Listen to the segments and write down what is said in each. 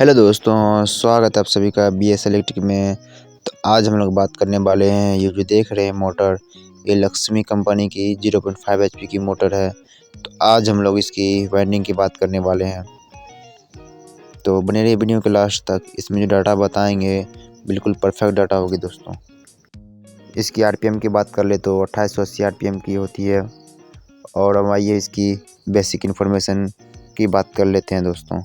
Hello दोस्तों, स्वागत है आप सभी का BS इलेक्ट्रिक में। तो आज हम लोग बात करने वाले हैं, ये जो देख रहे हैं मोटर, ये लक्ष्मी कंपनी की 0.5 HP की मोटर है। तो आज हम लोग इसकी वाइंडिंग की बात करने वाले हैं। तो बने रहिए वीडियो के लास्ट तक। इसमें जो डाटा बताएंगे बिल्कुल परफेक्ट डाटा होगी दोस्तों। इसकी RPM की बात कर ले तो 2880 RPM की होती है। और अब आइए इसकी बेसिक इन्फॉर्मेशन की बात कर लेते हैं दोस्तों।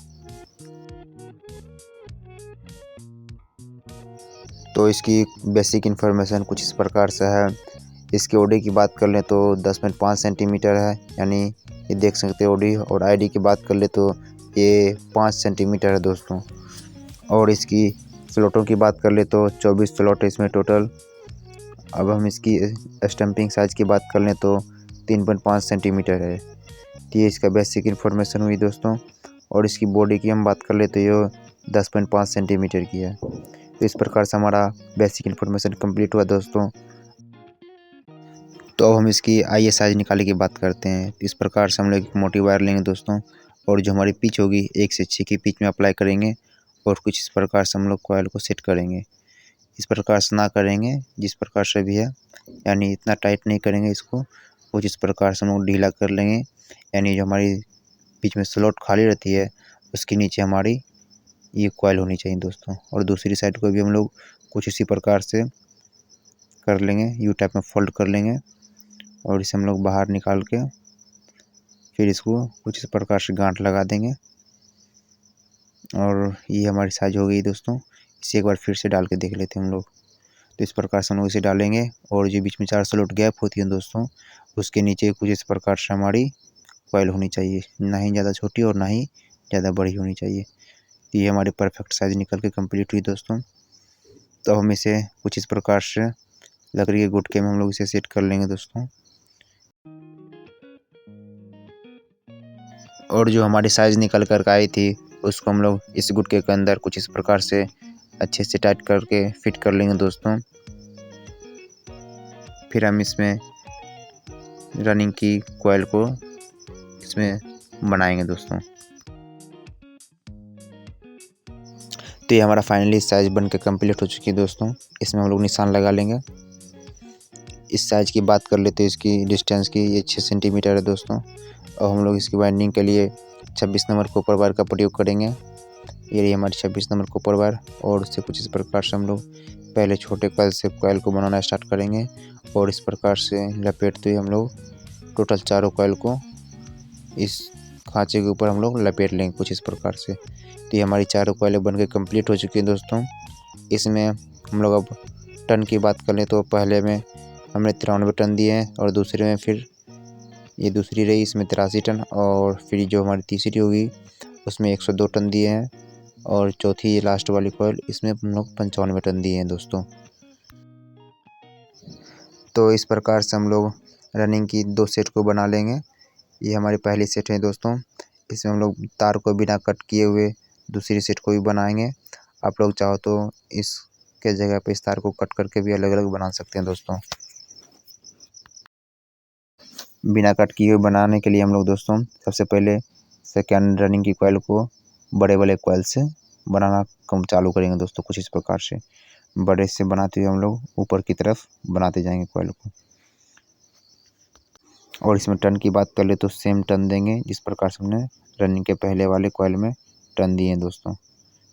तो इसकी बेसिक इन्फॉर्मेशन कुछ इस प्रकार से है। इसकी ओडी की बात कर लें तो 10.5 सेंटीमीटर है, यानी ये देख सकते हैं ओडी। और आईडी की बात कर ले तो ये 5 सेंटीमीटर है दोस्तों। और इसकी स्लॉटों की बात कर ले तो 24 स्लॉट है इसमें टोटल। अब हम इसकी स्टैंपिंग साइज़ की बात कर लें तो 3.5 सेंटीमीटर है। तो ये इसका बेसिक इन्फॉर्मेशन हुई दोस्तों। और इसकी बॉडी की हम बात कर ले तो ये 10.5 सेंटीमीटर की है। तो इस प्रकार से हमारा बेसिक इन्फॉर्मेशन कंप्लीट हुआ दोस्तों। तो अब हम इसकी आईए साइज निकालने की बात करते हैं। इस प्रकार से हम लोग एक मोटी वायर लेंगे दोस्तों, और जो हमारी पिच होगी 1 से 6 की पिच में अप्लाई करेंगे। और कुछ इस प्रकार से हम लोग कॉइल को सेट करेंगे। इस प्रकार से ना करेंगे जिस प्रकार से भी है, यानी इतना टाइट नहीं करेंगे इसको। कुछ इस प्रकार से हम लोग ढीला कर लेंगे, यानी जो हमारी बीच में स्लॉट खाली रहती है उसके नीचे हमारी ये कॉइल होनी चाहिए दोस्तों। और दूसरी साइड को भी हम लोग कुछ इसी प्रकार से कर लेंगे, यू टाइप में फोल्ड कर लेंगे। और इसे हम लोग बाहर निकाल के फिर इसको कुछ इस प्रकार से गांठ लगा देंगे। और ये हमारी साइज हो गई दोस्तों। इसे एक बार फिर से डाल के देख लेते हैं हम लोग। तो इस प्रकार से हम लोग इसे डालेंगे, और जो बीच में 4 स्लॉट गैप होती है दोस्तों, उसके नीचे कुछ इस प्रकार से हमारी कॉइल होनी चाहिए, ना ही ज़्यादा छोटी और ना ही ज़्यादा बड़ी होनी चाहिए। तो ये हमारी परफेक्ट साइज़ निकल के कंप्लीट हुई दोस्तों। तो हम इसे कुछ इस प्रकार से लकड़ी के गुटके में हम लोग इसे सेट कर लेंगे दोस्तों। और जो हमारी साइज़ निकल कर आई थी उसको हम लोग इस गुटके के अंदर कुछ इस प्रकार से अच्छे से टाइट करके फिट कर लेंगे दोस्तों। फिर हम इसमें रनिंग की कॉइल को इसमें बनाएंगे दोस्तों। तो ये हमारा फाइनली साइज़ बन के कम्प्लीट हो चुकी है दोस्तों। इसमें हम लोग निशान लगा लेंगे। इस साइज़ की बात कर लेते हैं, इसकी डिस्टेंस की ये 6 सेंटीमीटर है दोस्तों। और हम लोग इसकी वाइंडिंग के लिए 26 नंबर कॉपर वायर का प्रयोग करेंगे। ये रही हमारी 26 नंबर कॉपर वायर। और उससे कुछ इस प्रकार से हम लोग पहले छोटे कॉइल से कॉइल को बनाना स्टार्ट करेंगे। और इस प्रकार से लपेटते हुए हम लोग टोटल चारों कॉइल को इस खांचे के ऊपर हम लोग लपेट लेंगे कुछ इस प्रकार से। तो ये हमारी चारों कॉइलें बन के कम्प्लीट हो चुकी हैं दोस्तों। इसमें हम लोग अब टन की बात करें तो पहले में हमने 93 टन दिए हैं, और दूसरे में फिर ये दूसरी रही, इसमें 83 टन। और फिर जो हमारी तीसरी होगी उसमें 102 टन दिए हैं। और चौथी ये लास्ट वाली कॉइल, इसमें हम लोग 95 टन दिए हैं दोस्तों। तो इस प्रकार से हम लोग रनिंग की 2 सेट को बना लेंगे। ये हमारी पहली सेट है दोस्तों। इसमें हम लोग तार को बिना कट किए हुए दूसरी सेट को भी बनाएंगे। आप लोग चाहो तो इसके जगह पे इस तार को कट करके भी अलग अलग बना सकते हैं दोस्तों। बिना कट किए हुए बनाने के लिए हम लोग दोस्तों सबसे पहले सेकेंड रनिंग की कॉइल को बड़े बड़े कॉइल से बनाना कम चालू करेंगे दोस्तों। कुछ इस प्रकार से बड़े से बनाते हुए हम लोग ऊपर की तरफ बनाते जाएंगे कॉइल को। और इसमें टन की बात कर ले तो सेम टन देंगे जिस प्रकार से हमने रनिंग के पहले वाले कॉइल में टन दिए हैं दोस्तों।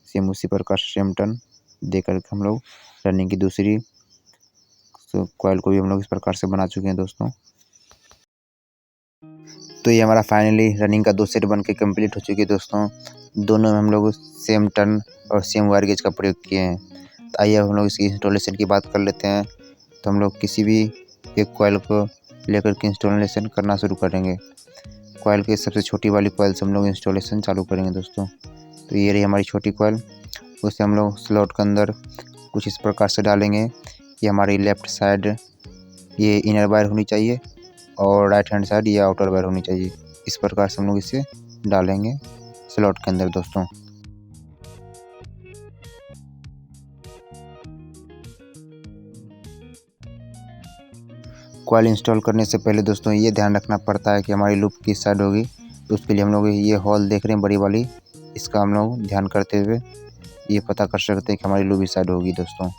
सेम उसी प्रकार से सेम टन दे करके हम लोग रनिंग की दूसरी कॉइल को भी हम लोग इस प्रकार से बना चुके हैं दोस्तों। तो ये हमारा फाइनली रनिंग का 2 सेट बन के कम्प्लीट हो चुकी है दोस्तों। दोनों में हम लोग सेम टन और सेम वायर गेज का प्रयोग किए हैं। तो आइए हम लोग इसकी इंस्टॉलेशन की बात कर लेते हैं। तो हम लोग किसी भी एक कॉइल को लेकर के इंस्टॉलेशन करना शुरू करेंगे। कॉइल की सबसे छोटी वाली कॉइल से हम लोग इंस्टॉलेशन चालू करेंगे दोस्तों। तो ये रही हमारी छोटी कॉइल। उसे हम लोग स्लॉट के अंदर कुछ इस प्रकार से डालेंगे। ये हमारी लेफ़्ट साइड ये इनर वायर होनी चाहिए, और राइट हैंड साइड ये आउटर वायर होनी चाहिए। इस प्रकार से हम लोग इसे डालेंगे स्लॉट के अंदर दोस्तों। कॉइल इंस्टॉल करने से पहले दोस्तों ये ध्यान रखना पड़ता है कि हमारी लूप किस साइड होगी। तो उसके लिए हम लोग ये हॉल देख रहे हैं बड़ी वाली, इसका हम लोग ध्यान करते हुए ये पता कर सकते हैं कि हमारी लूप इस साइड होगी दोस्तों।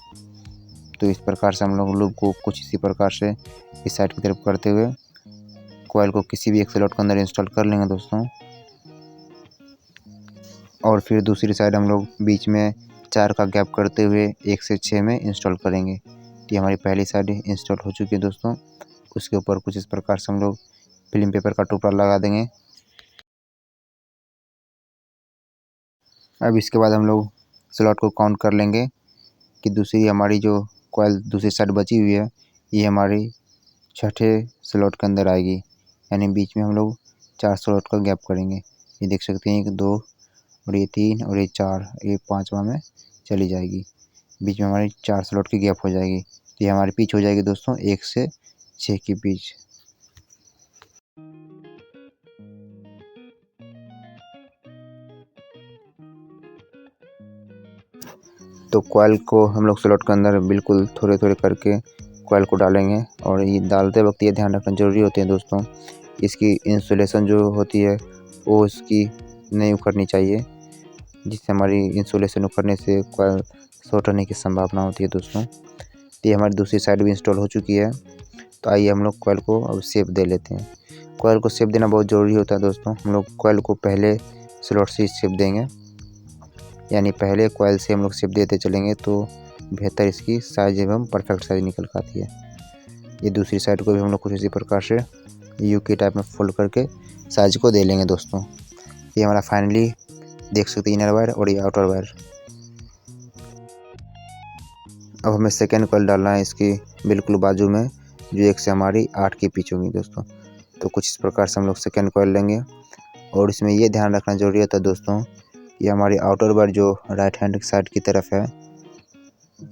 तो इस प्रकार से हम लोग लूप को कुछ इसी प्रकार से इस साइड की तरफ करते हुए कॉइल को किसी भी एक स्लॉट के अंदर इंस्टॉल कर लेंगे दोस्तों। और फिर दूसरी साइड हम लोग बीच में 4 का गैप करते हुए 1 से 6 में इंस्टॉल करेंगे। तो हमारी पहली साइड इंस्टॉल हो चुकी है दोस्तों। उसके ऊपर कुछ इस प्रकार से हम लोग फिल्म पेपर का टुकड़ा लगा देंगे। अब इसके बाद हम लोग स्लॉट को काउंट कर लेंगे कि दूसरी हमारी जो कॉइल दूसरी साइड बची हुई है ये हमारी छठे स्लॉट के अंदर आएगी। यानी बीच में हम लोग 4 स्लॉट का गैप करेंगे। ये देख सकते हैं कि 2 और ये 3 और ये 4, ये 5वां में चली जाएगी। बीच में हमारी 4 स्लॉट की गैप हो जाएगी। तो ये हमारी पिच हो जाएगी दोस्तों 1 से 6 की पिच। तो कॉइल को हम लोग स्लॉट के अंदर बिल्कुल थोड़े थोड़े करके कॉइल को डालेंगे। और ये डालते वक्त ये ध्यान रखना ज़रूरी होते हैं दोस्तों, इसकी इंसुलेशन जो होती है वो इसकी नहीं उखड़नी चाहिए, जिससे हमारी इंसुलेशन उखड़ने से कॉइल शॉर्ट होने की संभावना होती है दोस्तों। तो ये हमारी दूसरी साइड भी इंस्टॉल हो चुकी है। तो आइए हम लोग कॉइल को अब शेप दे लेते हैं। कॉइल को शेप देना बहुत ज़रूरी होता है दोस्तों। हम लोग कॉइल को पहले स्लॉट से शेप देंगे, यानी पहले कॉइल से हम लोग शेप देते चलेंगे तो बेहतर इसकी साइज एवं परफेक्ट साइज निकल कर आती है। ये दूसरी साइड को भी हम लोग कुछ इसी प्रकार से यू के टाइप में फोल्ड करके साइज को दे लेंगे दोस्तों। ये हमारा फाइनली देख सकते हैं इनर वायर और ये आउटर वायर। अब हमें सेकेंड कॉइल डालना है इसकी बिल्कुल बाजू में, जो 1 से हमारी 8 की पिच होगी दोस्तों। तो कुछ इस प्रकार से हम लोग सेकेंड कॉइल लेंगे। और इसमें ये ध्यान रखना जरूरी होता है दोस्तों, ये हमारी आउटर वायर जो राइट हैंड साइड की तरफ है,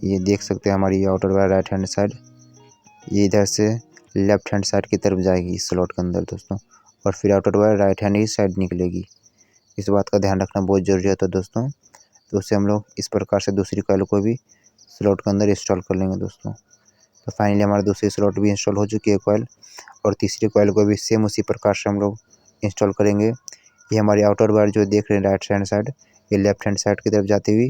ये देख सकते हैं हमारी outer wire right hand side, ये इधर से लेफ्ट हैंड साइड की तरफ जाएगी इस स्लॉट के अंदर दोस्तों। और फिर आउटर वायर राइट हैंड ही साइड निकलेगी। इस बात का ध्यान रखना बहुत ज़रूरी होता है दोस्तों। तो उससे हम लोग इस प्रकार से दूसरी कॉइल को भी स्लॉट के अंदर इंस्टॉल कर लेंगे दोस्तों। तो फाइनली हमारी दूसरी स्लॉट भी इंस्टॉल हो चुकी है कॉइल, और तीसरी कॉइल को भी सेम उसी प्रकार से हम लोग इंस्टॉल करेंगे। ये हमारी आउटर वायर जो देख रहे हैं राइट हैंड साइड, ये लेफ्ट हैंड साइड की तरफ जाती हुई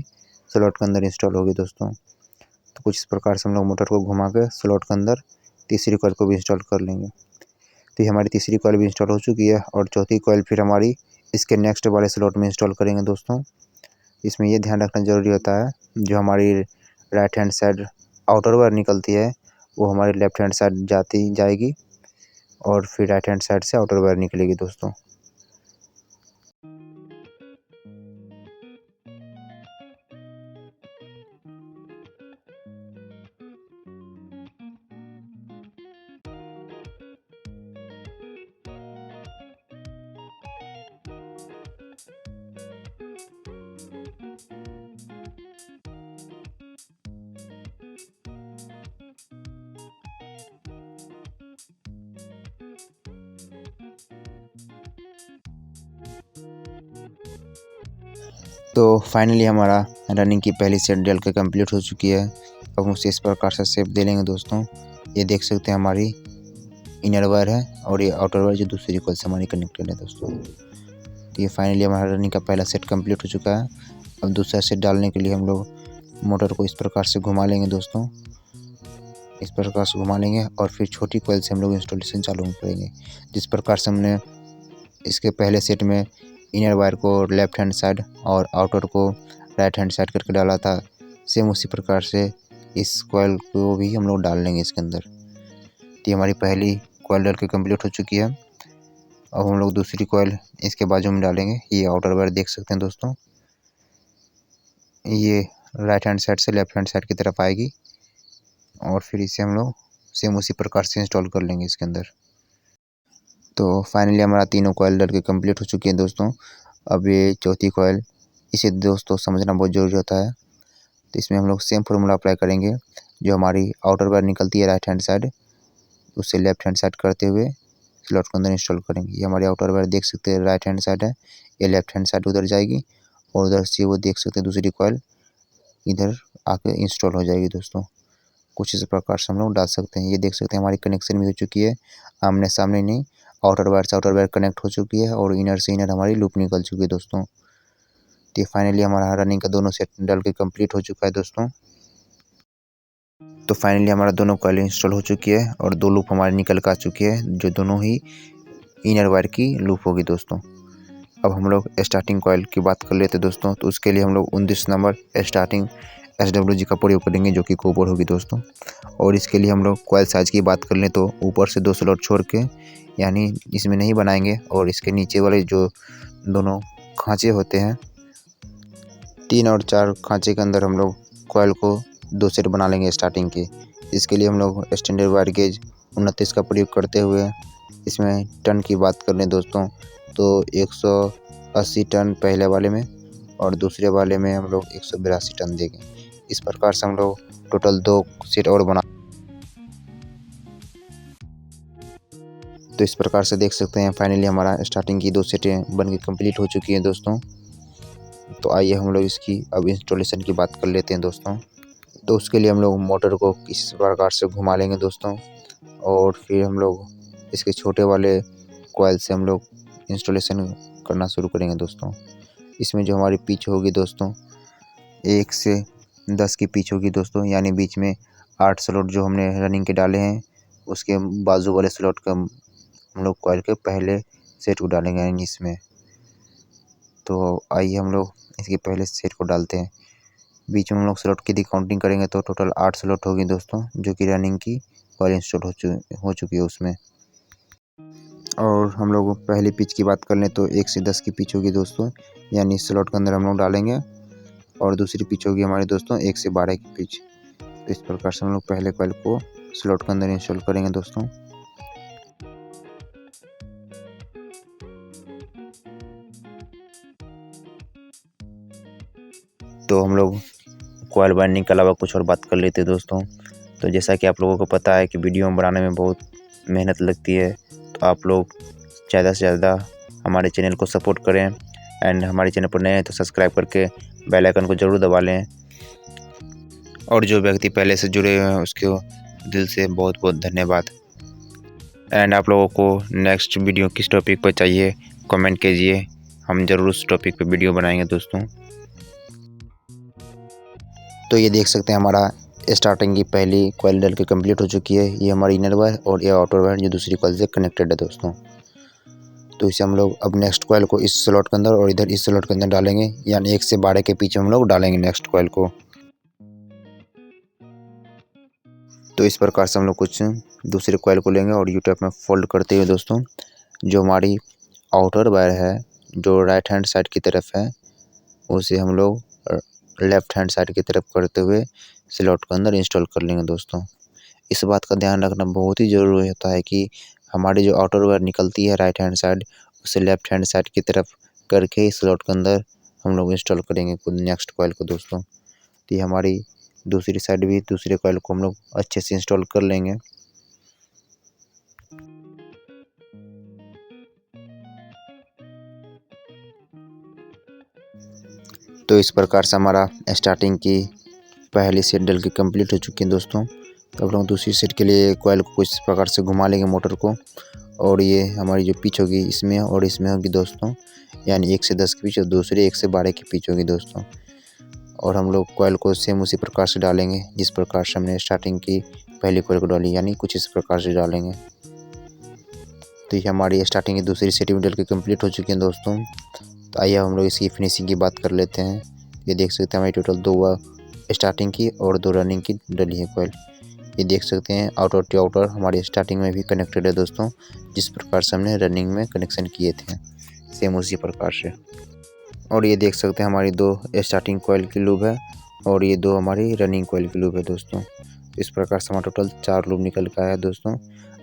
स्लॉट के अंदर इंस्टॉल होगी दोस्तों। तो कुछ इस प्रकार से हम लोग मोटर को घुमा के स्लॉट के अंदर तीसरी कॉइल को भी इंस्टॉल कर लेंगे। तो ये हमारी तीसरी कॉइल भी इंस्टॉल हो चुकी है, और चौथी कॉइल फिर हमारी इसके नेक्स्ट वाले स्लॉट में इंस्टॉल करेंगे दोस्तों। इसमें ये ध्यान रखना ज़रूरी होता है, जो हमारी right hand side outer wire निकलती है वो हमारी लेफ्ट हैंड साइड जाएगी, और फिर राइट हैंड साइड से आउटर वायर निकलेगी दोस्तों। तो फाइनली हमारा रनिंग की पहली सेट डल के कंप्लीट हो चुकी है। अब हम उसे इस प्रकार से शेप दे लेंगे दोस्तों। ये देख सकते हैं हमारी इनर वायर है, और ये आउटर वायर जो दूसरी कॉइल से हमारी कनेक्टेड है दोस्तों। तो ये फाइनली हमारा रनिंग का पहला सेट कंप्लीट हो चुका है। अब दूसरा सेट डालने के लिए हम लोग मोटर को इस प्रकार से घुमा लेंगे दोस्तों, इस प्रकार से घुमा लेंगे, और फिर छोटी कॉइल से हम लोग इंस्टॉलेशन चालू करेंगे। जिस प्रकार से हमने इसके पहले सेट में इनर वायर को लेफ्ट हैंड साइड और आउटर को राइट हैंड साइड करके डाला था, सेम उसी प्रकार से इस कॉइल को भी हम लोग डाल लेंगे इसके अंदर। तो ये हमारी पहली कॉइल डल के कंप्लीट हो चुकी है। अब हम लोग दूसरी कॉइल इसके बाजू में डालेंगे। ये आउटर वायर देख सकते हैं दोस्तों, ये राइट हैंड साइड से लेफ्ट हैंड साइड की तरफ आएगी, और फिर इसे हम लोग सेम उसी प्रकार से इंस्टॉल कर लेंगे इसके अंदर। तो फाइनली हमारा तीनों कॉइल डल के कंप्लीट हो चुकी है दोस्तों। अब ये चौथी कॉइल, इसे दोस्तों समझना बहुत ज़रूरी होता है। तो इसमें हम लोग सेम फार्मूला अप्लाई करेंगे, जो हमारी आउटर वायर निकलती है राइट हैंड साइड, उससे लेफ्ट हैंड साइड करते हुए स्लॉट के अंदर इंस्टॉल करेंगे। ये हमारी आउटर वायर देख सकते हैं राइट हैंड साइड है, ये लेफ्ट हैंड साइड उधर जाएगी, और उधर से वो देख सकते हैं दूसरी कॉइल इधर आके इंस्टॉल हो जाएगी दोस्तों। कुछ इस प्रकार से हम लोग डाल सकते हैं। ये देख सकते हैं हमारी कनेक्शन भी हो चुकी है, आमने सामने नहीं, आउटर वायर से आउटर वायर कनेक्ट हो चुकी है, और इनर से इनर हमारी लूप निकल चुकी है दोस्तों। तो फाइनली हमारा रनिंग का दोनों सेट डाल के कंप्लीट हो चुका है दोस्तों। तो फाइनली हमारा दोनों कॉइल इंस्टॉल हो चुकी है और 2 लूप हमारी निकल कर आ चुकी है, जो दोनों ही इनर वायर की लूप होगी दोस्तों। अब हम लोग स्टार्टिंग कॉइल की बात कर लेते हैं दोस्तों। तो उसके लिए हम लोग 29 नंबर स्टार्टिंग SWG का प्रयोग करेंगे, जो कि कॉपर होगी दोस्तों। और इसके लिए हम लोग कॉइल साइज़ की बात कर लें तो ऊपर से 2 स्लॉट छोड़ के, यानी इसमें नहीं बनाएंगे, और इसके नीचे वाले जो दोनों खांचे होते हैं 3 और 4 खांचे के अंदर हम लोग कॉइल को 2 सेट बना लेंगे स्टार्टिंग के। इसके लिए हम लोग स्टैंडर्ड वायर गेज 29 का प्रयोग करते हुए इसमें टन की बात कर लें दोस्तों तो 180 टन पहले वाले में और दूसरे वाले में हम लोग 182 टन देंगे। इस प्रकार से हम लोग टोटल 2 सेट और बना। तो इस प्रकार से देख सकते हैं फाइनली हमारा स्टार्टिंग की 2 सेटें बन के कम्प्लीट हो चुकी हैं दोस्तों। तो आइए हम लोग इसकी अब इंस्टॉलेशन की बात कर लेते हैं दोस्तों। तो उसके लिए हम लोग मोटर को किस प्रकार से घुमा लेंगे दोस्तों, और फिर हम लोग इसके छोटे वाले कॉइल से हम लोग इंस्टॉलेशन करना शुरू करेंगे दोस्तों। इसमें जो हमारी पिच होगी दोस्तों 1 से 10 की पिच होगी दोस्तों, यानी बीच में 8 स्लॉट जो हमने रनिंग के डाले हैं उसके बाजू वाले स्लॉट का हम लोग कॉइल के पहले सेट को डालेंगे इसमें। तो आइए हम लोग इसके पहले सेट को डालते हैं। बीच में हम लोग स्लॉट की काउंटिंग करेंगे तो टोटल 8 स्लॉट होगी दोस्तों, जो कि रनिंग की कॉइल इंस्टॉल हो चुकी है उसमें। और हम लोग पहली पिच की बात कर लें तो 1 से 10 की पिच होगी दोस्तों, यानी स्लॉट के अंदर हम लोग डालेंगे। और दूसरी पिच होगी हमारे दोस्तों 1 से 12 की पिच। तो इस प्रकार से हम लोग पहले कॉइल को स्लॉट के अंदर इंस्टॉल करेंगे दोस्तों। तो हम लोग कॉइल बाइंडिंग के अलावा कुछ और बात कर लेते हैं दोस्तों। तो जैसा कि आप लोगों को पता है कि वीडियो बनाने में बहुत मेहनत लगती है, तो आप लोग ज़्यादा से ज़्यादा हमारे चैनल को सपोर्ट करें एंड हमारे चैनल पर नए हैं तो सब्सक्राइब करके बेल आइकन को ज़रूर दबा लें। और जो व्यक्ति पहले से जुड़े हुए हैं उसको दिल से बहुत बहुत धन्यवाद। एंड आप लोगों को नेक्स्ट वीडियो किस टॉपिक पर चाहिए कमेंट कीजिए, हम ज़रूर उस टॉपिक पर वीडियो बनाएंगे दोस्तों। तो ये देख सकते हैं हमारा स्टार्टिंग की पहली कॉइल डल के कंप्लीट हो चुकी है। ये हमारी इनर वायर और ये आउटर वायर जो दूसरी कॉइल से कनेक्टेड है दोस्तों। तो इसे हम लोग अब नेक्स्ट कॉइल को इस स्लॉट के अंदर और इधर इस स्लॉट के अंदर डालेंगे, यानी 1 से 12 के पीछे हम लोग डालेंगे नेक्स्ट कॉइल को। तो इस प्रकार से हम लोग कुछ दूसरे कॉइल को लेंगे और यू टाइप में फोल्ड करते हुए दोस्तों जो हमारी आउटर वायर है जो राइट हैंड साइड की तरफ है उसे हम लोग लेफ्ट हैंड साइड की तरफ करते हुए स्लॉट के अंदर इंस्टॉल कर लेंगे दोस्तों। इस बात का ध्यान रखना बहुत ही ज़रूरी होता है कि हमारी जो आउटर वायर निकलती है राइट हैंड साइड उसे लेफ्ट हैंड साइड की तरफ करके इस स्लॉट के अंदर हम लोग इंस्टॉल करेंगे नेक्स्ट कॉइल को दोस्तों। तो ये हमारी दूसरी साइड भी दूसरे कॉइल को हम लोग अच्छे से इंस्टॉल कर लेंगे। तो इस प्रकार से हमारा स्टार्टिंग की पहली सेट डल के कंप्लीट हो चुकी है दोस्तों। तो अब लोग दूसरी सेट के लिए कॉइल को कुछ प्रकार से घुमा लेंगे मोटर को, और ये हमारी जो पिच होगी इसमें और इसमें होगी दोस्तों, यानी 1 से 10 की पिच और दूसरी 1 से 12 की पिच होगी दोस्तों। और हम लोग कॉइल को सेम उसी प्रकार से डालेंगे जिस प्रकार से हमने स्टार्टिंग की पहली कॉइल को डाली, यानी कुछ इस प्रकार से डालेंगे। तो ये हमारी स्टार्टिंग की दूसरी सेट भी डल के कम्प्लीट हो चुकी है दोस्तों। तो आइए हम लोग इसकी फिनिशिंग की बात कर लेते हैं। ये देख सकते हैं हमारी टोटल 2 स्टार्टिंग की और 2 रनिंग की डली है कॉइल। ये देख सकते हैं आउटर टू आउटर हमारी स्टार्टिंग में भी कनेक्टेड है दोस्तों, जिस प्रकार से हमने रनिंग में कनेक्शन किए थे सेम उसी प्रकार से। और ये देख सकते हैं हमारी 2 स्टार्टिंग कॉइल की लूप है और ये 2 हमारी रनिंग कॉइल की लूप है दोस्तों। इस प्रकार से हमारा टोटल 4 लूप निकल के आया है दोस्तों।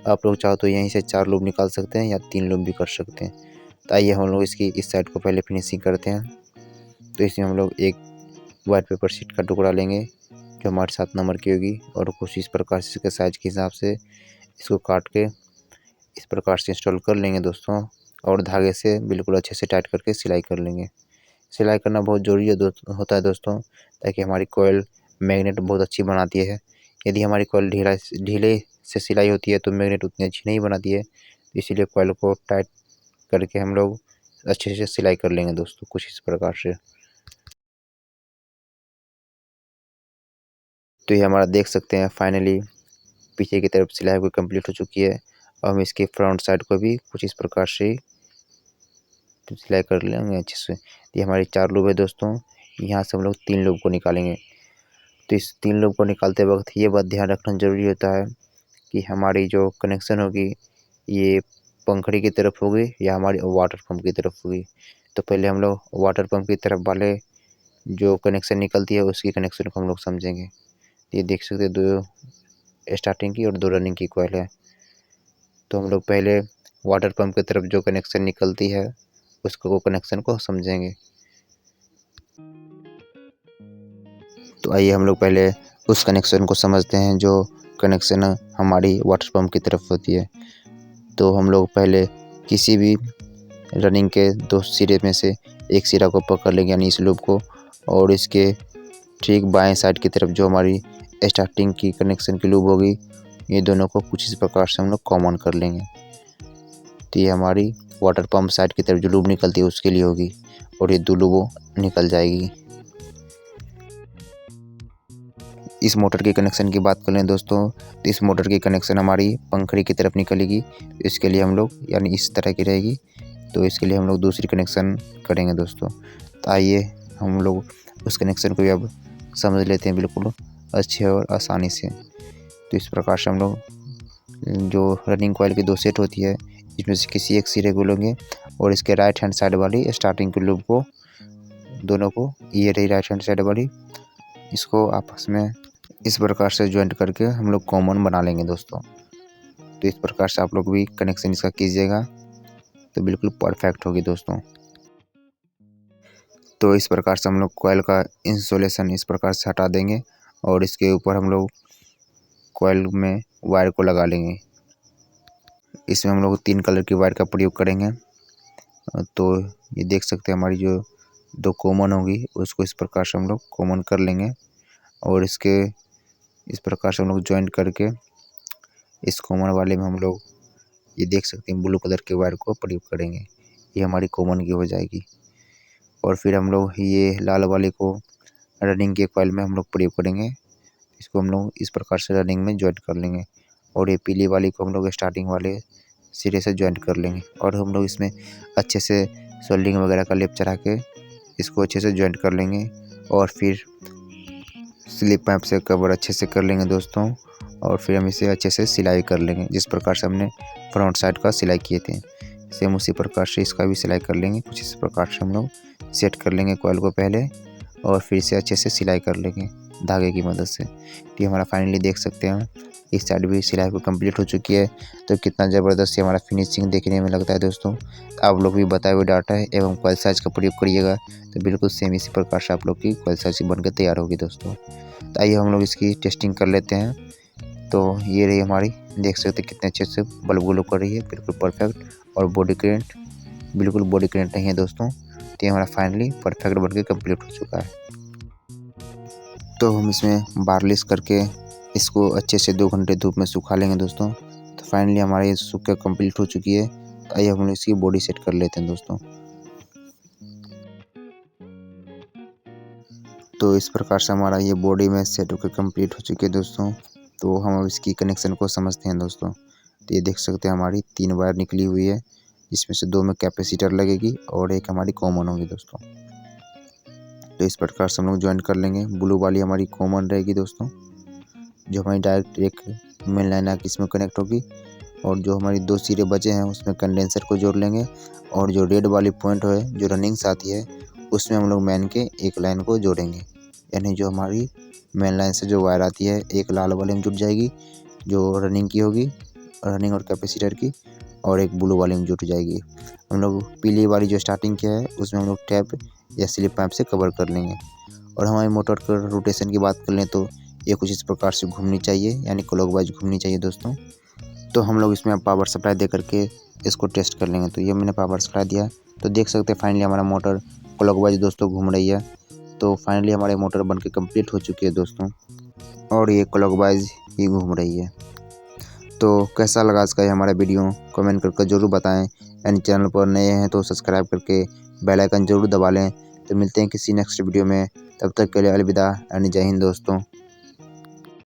आप लोग चाहो तो यहीं से 4 लूप निकाल सकते हैं या 3 लूप भी कर सकते हैं। तो आइए हम लोग इसकी इस साइड को पहले फिनिशिंग करते हैं। तो इसमें हम लोग एक वाइट पेपर शीट का टुकड़ा लेंगे जो हमारे 7 नंबर की होगी, और कुछ इस प्रकार से इसके साइज के हिसाब से इसको काट के इस प्रकार से इंस्टॉल कर लेंगे दोस्तों, और धागे से बिल्कुल अच्छे से टाइट करके सिलाई कर लेंगे। सिलाई करना बहुत ज़रूरी होता है दोस्तों, ताकि हमारी कॉइल मैग्नेट बहुत अच्छी बनाती है। यदि हमारी कॉइल ढीले से सिलाई होती है तो मैग्नेट उतनी अच्छी नहीं बनाती है, इसीलिए कॉइल को टाइट करके हम लोग अच्छे से सिलाई कर लेंगे दोस्तों कुछ इस प्रकार से। तो ये हमारा देख सकते हैं फाइनली पीछे की तरफ सिलाई भी कंप्लीट हो चुकी है। और हम इसके फ्रंट साइड को भी कुछ इस प्रकार से सिलाई कर लेंगे अच्छे से। ये हमारे 4 लूप है दोस्तों। यहाँ से हम लोग 3 लूप को निकालेंगे। तो इस 3 लूप को निकालते वक्त ये बात ध्यान रखना जरूरी होता है कि हमारी जो कनेक्शन होगी ये पंखड़ी की तरफ होगी या हमारी वाटर पंप की तरफ होगी। तो पहले हम लोग वाटर पंप की तरफ वाले जो कनेक्शन निकलती है उसकी कनेक्शन को हम लोग समझेंगे। ये देख सकते हैं 2 स्टार्टिंग की और 2 रनिंग की कॉइल है। तो हम लोग पहले वाटर पंप की तरफ जो कनेक्शन निकलती है उसको कनेक्शन को समझेंगे। तो आइए हम लोग पहले उस कनेक्शन को समझते हैं जो कनेक्शन हमारी वाटर पंप की तरफ होती है। तो हम लोग पहले किसी भी रनिंग के 2 सिरे में से एक सिरा को पकड़ लेंगे यानी इस लूप को, और इसके ठीक बाएं साइड की तरफ जो हमारी स्टार्टिंग की कनेक्शन की लूप होगी ये दोनों को कुछ इस प्रकार से हम लोग कॉमन कर लेंगे। तो ये हमारी वाटर पंप साइड की तरफ जो लूप निकलती है उसके लिए होगी और ये 2 लूप निकल जाएगी। इस मोटर के कनेक्शन की बात कर लें दोस्तों, तो इस मोटर की कनेक्शन हमारी पंखड़ी की तरफ निकलेगी। इसके लिए हम लोग यानी इस तरह की रहेगी, तो इसके लिए हम लोग दूसरी कनेक्शन करेंगे दोस्तों। तो आइए हम लोग उस कनेक्शन को भी अब समझ लेते हैं बिल्कुल अच्छे और आसानी से। तो इस प्रकार से हम लोग जो रनिंग कॉइल की 2 सेट होती है इसमें से किसी एक सिरे को लेंगे और इसके राइट हैंड साइड वाली स्टार्टिंग के लूप को दोनों को, ये रही राइट हैंड साइड वाली, इसको आपस में इस प्रकार से ज्वाइंट करके हम लोग कॉमन बना लेंगे दोस्तों। तो इस प्रकार से आप लोग भी कनेक्शन इसका कीजिएगा तो बिल्कुल परफेक्ट होगी दोस्तों। तो इस प्रकार से हम लोग कॉइल का इंसुलेशन इस प्रकार से हटा देंगे और इसके ऊपर हम लोग कॉइल में वायर को लगा लेंगे। इसमें हम लोग 3 कलर की वायर का प्रयोग करेंगे। तो ये देख सकते हैं हमारी जो 2 कॉमन होगी उसको इस प्रकार से हम लोग कॉमन कर लेंगे और इसके इस प्रकार से हम लोग ज्वाइंट करके इस कॉमन वाले में हम लोग ये देख सकते हैं ब्लू कलर के वायर को प्रयोग करेंगे। ये हमारी कॉमन की हो जाएगी। और फिर हम लोग ये लाल वाले को रनिंग के कॉइल में हम लोग प्रयोग करेंगे। इसको हम लोग इस प्रकार से रनिंग में ज्वाइंट कर लेंगे और ये पीली वाली को हम लोग स्टार्टिंग वाले सिरे से ज्वाइंट कर लेंगे और हम लोग इसमें अच्छे से सोल्डिंग वगैरह का लेप चढ़ा के इसको अच्छे से ज्वाइंट कर लेंगे और फिर स्लिप पाइप से कवर अच्छे से कर लेंगे दोस्तों। और फिर हम इसे अच्छे से सिलाई कर लेंगे जिस प्रकार से हमने फ्रंट साइड का सिलाई किए थे सेम उसी प्रकार से इसका भी सिलाई कर लेंगे। कुछ इस प्रकार से हम लोग सेट कर लेंगे कॉइल को पहले और फिर इसे अच्छे से सिलाई कर लेंगे धागे की मदद से। तो हमारा फाइनली देख सकते हैं इस साइड भी सिलाई को कंप्लीट हो चुकी है। तो कितना ज़बरदस्त हमारा फिनिशिंग देखने में लगता है दोस्तों। तो आप लोग भी बताए हुए डाटा है एवं कॉइल साइज का प्रयोग करिएगा तो बिल्कुल सेम इसी प्रकार से आप लोग की कॉइल साइज बनकर तैयार होगी दोस्तों। तो आइए हम लोग इसकी टेस्टिंग कर लेते हैं। तो ये रही हमारी, देख सकते हैं कितने अच्छे से बल्ब ग्लो कर रही है, बिल्कुल परफेक्ट और बॉडी करंट बिल्कुल बॉडी करंट नहीं है दोस्तों। तो ये हमारा फाइनली परफेक्ट बनके कंप्लीट हो चुका है। तो हम इसमें बारलिस करके इसको अच्छे से 2 घंटे धूप में सुखा लेंगे दोस्तों। तो फाइनली हमारा ये सूख कर कंप्लीट हो चुकी है। तो आइए हम लोग इसकी बॉडी सेट कर लेते हैं दोस्तों। तो इस प्रकार से हमारा ये बॉडी में सेट होकर कंप्लीट हो चुकी है दोस्तों। तो हम अब इसकी कनेक्शन को समझते हैं दोस्तों। तो ये देख सकते हैं हमारी 3 वायर निकली हुई है जिसमें से 2 में कैपेसिटर लगेगी और एक हमारी कॉमन होगी दोस्तों। तो इस प्रकार से हम लोग ज्वाइन कर लेंगे। ब्लू वाली हमारी कॉमन रहेगी दोस्तों जो हमारी डायरेक्ट एक मेन लाइन आके इसमें कनेक्ट होगी और जो हमारी 2 सिरे बचे हैं उसमें कंडेंसर को जोड़ लेंगे और जो रेड वाली पॉइंट है जो रनिंग से आती है उसमें हम लोग मेन के एक लाइन को जोड़ेंगे। यानी जो हमारी मेन लाइन से जो वायर आती है एक लाल वाले में जुट जाएगी जो रनिंग की होगी, रनिंग और कैपेसिटर की, और एक ब्लू वाले में जुट जाएगी। हम लोग पीली वाली जो स्टार्टिंग किया है उसमें हम लोग टैप या स्लिप पाइप से कवर कर लेंगे। और हमारी मोटर का रोटेशन की बात कर लें तो ये कुछ इस प्रकार से घूमनी चाहिए यानी क्लॉकवाइज घूमनी चाहिए दोस्तों। तो हम लोग इसमें पावर सप्लाई दे करके इसको टेस्ट कर लेंगे। तो ये मैंने पावर सप्लाई दिया तो देख सकते हैं फाइनली हमारा मोटर क्लॉकवाइज दोस्तों घूम रही है। तो फाइनली हमारे मोटर बनके कंप्लीट हो चुकी है दोस्तों और ये क्लॉकवाइज ही घूम रही है। तो कैसा लगा इसका ये हमारा वीडियो कमेंट करके ज़रूर बताएं। यानी चैनल पर नए हैं तो सब्सक्राइब करके बेल आइकन ज़रूर दबा लें। तो मिलते हैं किसी नेक्स्ट वीडियो में, तब तक के लिए अलविदा यानी जय हिंद दोस्तों।